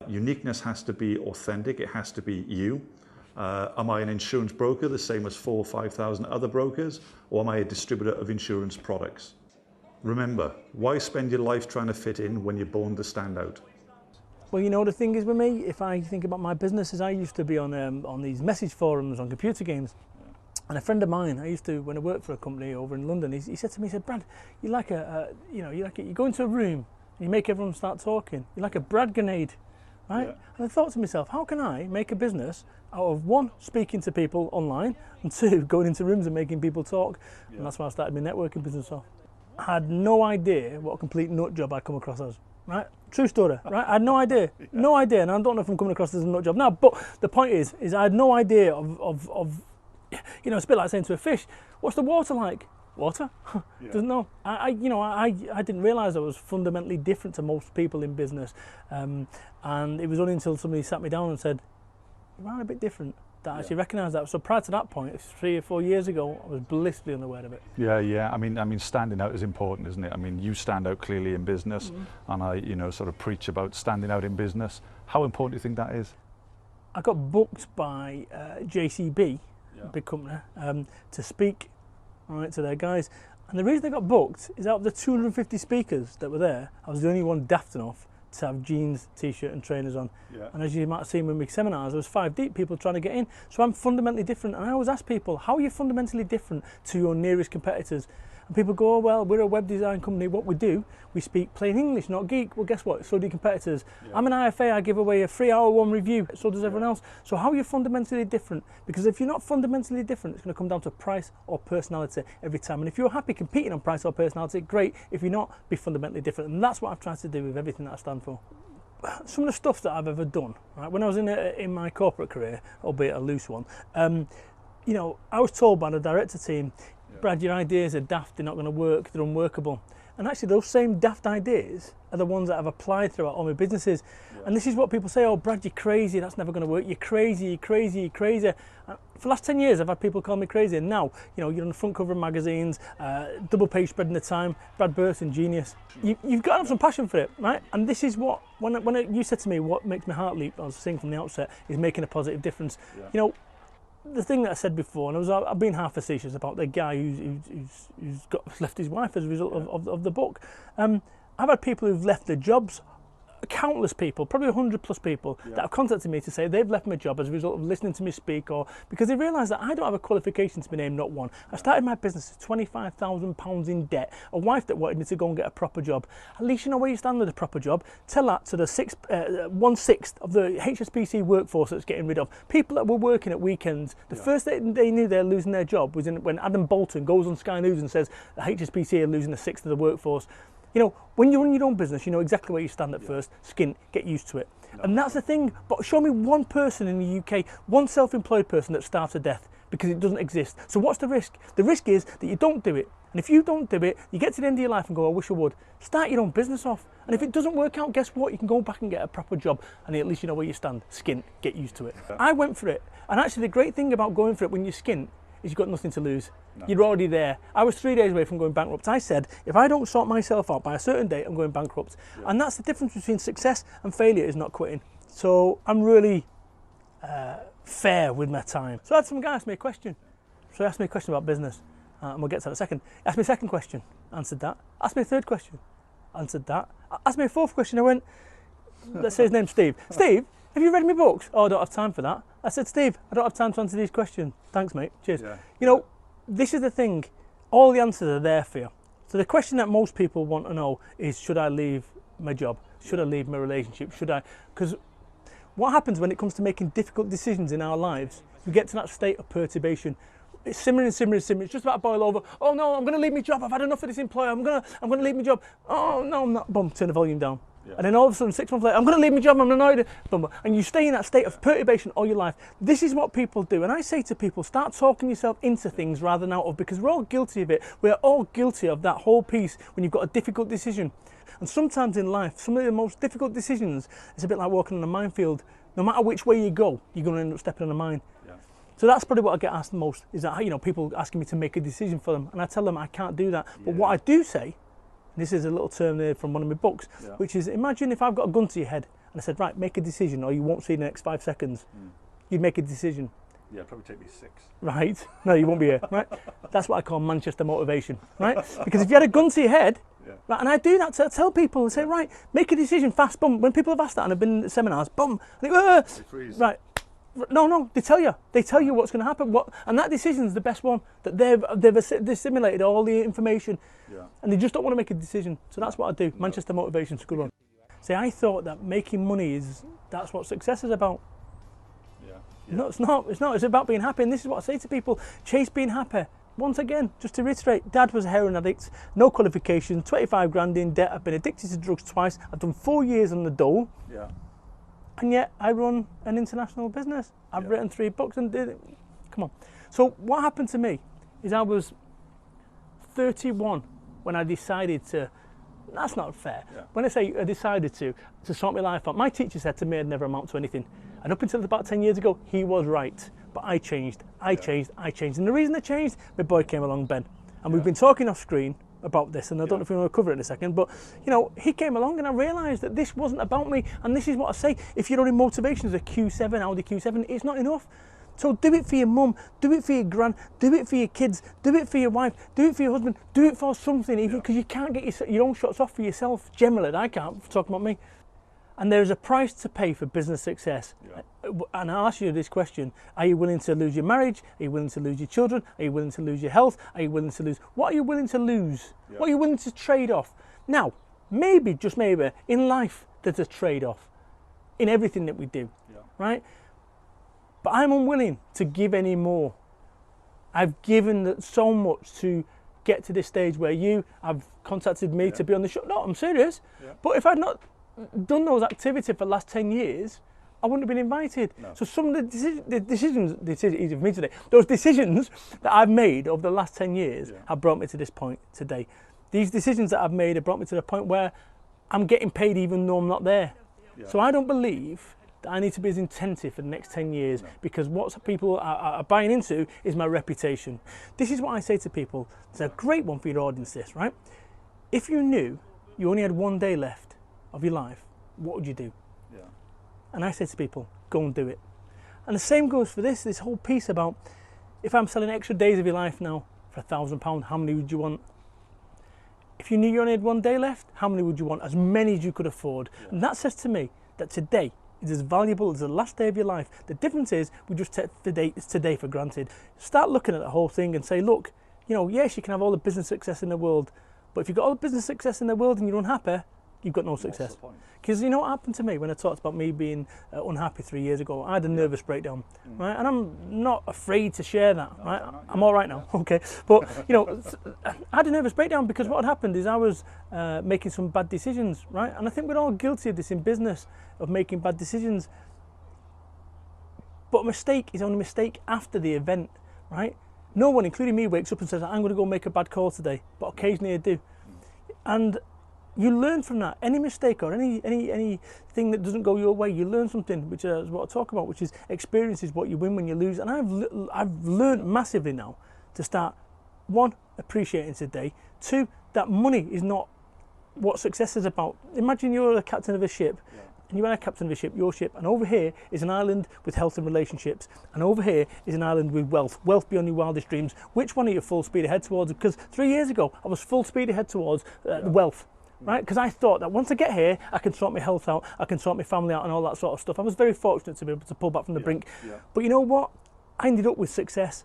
Uniqueness has to be authentic, it has to be you. Am I an insurance broker the same as 4,000 or 5,000 other brokers, or am I a distributor of insurance products? Remember, why spend your life trying to fit in when you're born to stand out? Well, you know, the thing is with me, if I think about my businesses, I used to be on these message forums on computer games. And a friend of mine, when I worked for a company over in London, he said to me, he said, Brad, you go into a room and you make everyone start talking. You're like a Brad grenade, right? Yeah. And I thought to myself, how can I make a business out of one, speaking to people online, and two, going into rooms and making people talk? Yeah. And that's why I started my networking business off. I had no idea what a complete nut job I'd come across as, right? True story, right? I had no idea, no idea, and I don't know if I'm coming across as a nut job now, but the point is I had no idea of you know, it's a bit like saying to a fish, what's the water like? Water? Yeah. Doesn't know. I didn't realise I was fundamentally different to most people in business, and it was only until somebody sat me down and said, you are a bit different, that I actually recognised that. So prior to that point, 3 or 4 years ago, I was blissfully unaware of it. Yeah. I mean, standing out is important, isn't it? I mean, you stand out clearly in business, and I, sort of preach about standing out in business. How important do you think that is? I got booked by JCB, a big company, to speak, right, to their guys. And the reason they got booked is out of the 250 speakers that were there, I was the only one daft enough to have jeans, t-shirt and trainers on. Yeah. And as you might have seen when we seminars, there was 5 deep people trying to get in. So I'm fundamentally different. And I always ask people, how are you fundamentally different to your nearest competitors? And people go, oh, well, we're a web design company. What we do, we speak plain English, not geek. Well, guess what? So do your competitors. Yeah. I'm an IFA. I give away a free hour one review. So does everyone else. So how are you fundamentally different? Because if you're not fundamentally different, it's going to come down to price or personality every time. And if you're happy competing on price or personality, great. If you're not, be fundamentally different. And that's what I've tried to do with everything that I stand for. Some of the stuff that I've ever done, right? When I was in my corporate career, albeit a loose one, you know, I was told by the director team, Brad, your ideas are daft, they're not going to work, they're unworkable. And actually those same daft ideas are the ones that I've applied throughout all my businesses. Yeah. And this is what people say, oh Brad, you're crazy, that's never going to work, you're crazy, you're crazy, you're crazy. And for the last 10 years I've had people call me crazy, and now, you know, you're on the front cover of magazines, double page spread in the Time, Brad Burton, genius. You've got to have some passion for it, right? And this is what, when you said to me, what makes my heart leap, I was saying from the outset, is making a positive difference. Yeah. You know, the thing that I said before, and I've been half facetious about the guy who's left his wife as a result of the book. I've had people who've left their jobs, countless people, probably 100 plus people that have contacted me to say they've left my job as a result of listening to me speak, or because they realise that I don't have a qualification to be named not one. I started my business with £25,000 in debt, a wife that wanted me to go and get a proper job. At least you know where you stand with a proper job. Tell that to the 1/6 of the HSBC workforce that's getting rid of. People that were working at weekends, the first day they knew they were losing their job was when Adam Bolton goes on Sky News and says the HSBC are losing 1/6 of the workforce. You know, when you run your own business, you know exactly where you stand at first. Skint, get used to it. No. And that's the thing. But show me one person in the UK, one self-employed person that starves to death, because it doesn't exist. So what's the risk? The risk is that you don't do it. And if you don't do it, you get to the end of your life and go, I wish I would. Start your own business off. And if it doesn't work out, guess what? You can go back and get a proper job, and at least you know where you stand. Skint, get used to it. Yeah. I went for it. And actually the great thing about going for it when you're skint is you've got nothing to lose. No. You're already there. I was 3 days away from going bankrupt. I said, if I don't sort myself out by a certain date, I'm going bankrupt. Yeah. And that's the difference between success and failure, is not quitting. So I'm really fair with my time. So I had some guy ask me a question. So he asked me a question about business, and we'll get to that in a second. Asked me a second question, answered that. Asked me a third question, answered that. Asked me a fourth question, I went, let's say his name's Steve. Steve, have you read my books? Oh, I don't have time for that. I said, Steve, I don't have time to answer these questions. Thanks, mate. Cheers. Yeah. You know, this is the thing. All the answers are there for you. So the question that most people want to know is, should I leave my job? Should I leave my relationship? Should I? Because what happens when it comes to making difficult decisions in our lives, we get to that state of perturbation. It's simmering. It's just about to boil over. Oh no, I'm going to leave my job. I've had enough of this employer. I'm going to leave my job. Oh no, I'm not. Boom, turn the volume down. Yeah. And then all of a sudden, 6 months later, I'm going to leave my job, I'm annoyed. And you stay in that state of perturbation all your life. This is what people do. And I say to people, start talking yourself into things rather than out of, because we're all guilty of it. We're all guilty of that whole piece when you've got a difficult decision. And sometimes in life, some of the most difficult decisions, it's a bit like walking on a minefield. No matter which way you go, you're going to end up stepping on a mine. Yeah. So that's probably what I get asked the most, is that, you know, people asking me to make a decision for them. And I tell them I can't do that. But what I do say, this is a little term there from one of my books, which is, imagine if I've got a gun to your head and I said, right, make a decision or you won't see in the next 5 seconds, you'd make a decision. Yeah, probably take me 6. Right? No, you won't be here, right? That's what I call Manchester motivation, right? Because if you had a gun to your head, right, and I do that to tell people, say, right, make a decision fast, boom. When people have asked that and I've been at seminars, boom, and they go, They freeze. right. No, they tell you what's going to happen. And that decision's the best one. That they've assimilated all the information, and they just don't want to make a decision. So that's what I do. Manchester motivation's a good one. See, I thought that making money that's what success is about. No, it's not. It's not. It's about being happy. And this is what I say to people: chase being happy. Once again, just to reiterate, Dad was a heroin addict, no qualifications, 25 grand in debt. I've been addicted to drugs twice. I've done 4 years on the dole. Yeah. And yet I run an international business. I've written 3 books and did it. Come on. So what happened to me is I was 31 when I decided to, that's not fair. When I say I decided to sort my life out, my teacher said to me I'd never amount to anything. And up until about 10 years ago, he was right. But I changed. I changed. And the reason I changed, my boy came along, Ben. And we've been talking off screen about this, and I don't know if we want to cover it in a second, but you know, he came along and I realised that this wasn't about me, and this is what I say, if your only motivation is a Q7, Audi Q7, it's not enough. So do it for your mum, do it for your gran, do it for your kids, do it for your wife, do it for your husband, do it for something, even because you can't get your own shots off for yourself, generally, I can't, talking about me. And there is a price to pay for business success. And I ask you this question, are you willing to lose your marriage? Are you willing to lose your children? Are you willing to lose your health? Are you willing to lose? What are you willing to lose? What are you willing to trade off? Now, maybe, just maybe, in life there's a trade-off in everything that we do, right? But I'm unwilling to give any more. I've given so much to get to this stage where you have contacted me to be on the show. No, I'm serious. But if I'd not done those activities for the last 10 years, I wouldn't have been invited. So some of the decisions, easy for me today, those decisions that I've made over the last 10 years have brought me to this point today. These decisions that I've made have brought me to the point where I'm getting paid even though I'm not there. So I don't believe that I need to be as attentive for the next 10 years because what people are buying into is my reputation. This is what I say to people. It's a great one for your audience, this, right? If you knew you only had 1 day left of your life, what would you do? And I say to people, go and do it. And the same goes for this whole piece about, if I'm selling extra days of your life now for £1,000, how many would you want? If you knew you only had 1 day left, how many would you want? As many as you could afford. And that says to me that today is as valuable as the last day of your life. The difference is we just take today for granted. Start looking at the whole thing and say, look, you know, yes, you can have all the business success in the world, but if you've got all the business success in the world and you're unhappy, you've got no success. Because you know what happened to me when I talked about me being unhappy 3 years ago? I had a nervous breakdown, right? And I'm not afraid to share that, right? I'm all right now, okay? But, you know, I had a nervous breakdown because what had happened is I was making some bad decisions, right? And I think we're all guilty of this in business, of making bad decisions. But a mistake is only a mistake after the event, right? No one, including me, wakes up and says, I'm going to go make a bad call today. But occasionally I do. And you learn from that. Any mistake or anything that doesn't go your way, you learn something, which is what I talk about, which is experience is what you win when you lose. And I've learned massively now to start, 1, appreciating today, 2, that money is not what success is about. Imagine you're a captain of a ship, and you are a captain of a ship, your ship, and over here is an island with health and relationships, and over here is an island with wealth beyond your wildest dreams. Which one are you full speed ahead towards? Because 3 years ago, I was full speed ahead towards the wealth. Right, because I thought that once I get here, I can sort my health out, I can sort my family out and all that sort of stuff. I was very fortunate to be able to pull back from the brink. But you know what? I ended up with success.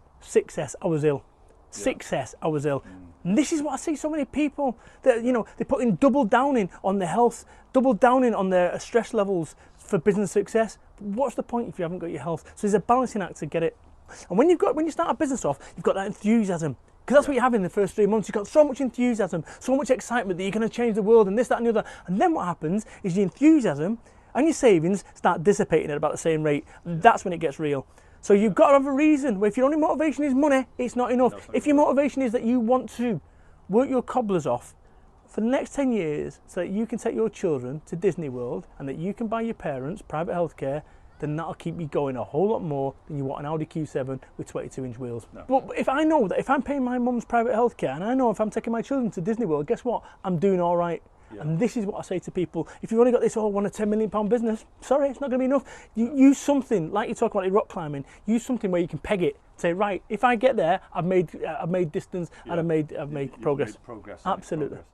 I was ill. Success, I was ill. And this is what I see so many people that, you know, they're putting double downing on their health, double downing on their stress levels for business success. What's the point if you haven't got your health? So there's a balancing act to get it. And when you start a business off, you've got that enthusiasm. Because that's what you have in the first 3 months. You've got so much enthusiasm, so much excitement that you're going to change the world and this, that and the other. And then what happens is your enthusiasm and your savings start dissipating at about the same rate. And that's when it gets real. So you've got to have a reason. If your only motivation is money, it's not enough. If your motivation is that you want to work your cobblers off for the next 10 years so that you can take your children to Disney World and that you can buy your parents private healthcare, then that'll keep you going a whole lot more than you want an Audi Q7 with 22-inch wheels. But if I know that if I'm paying my mum's private healthcare and I know if I'm taking my children to Disney World, guess what? I'm doing all right. Yeah. And this is what I say to people: if you've only got this, oh, I want a £10 million business. Sorry, it's not going to be enough. You use something like you talk about rock climbing. Use something where you can peg it. Say, right, if I get there, I've made distance, and I've made progress. Made progress. Absolutely. Progress.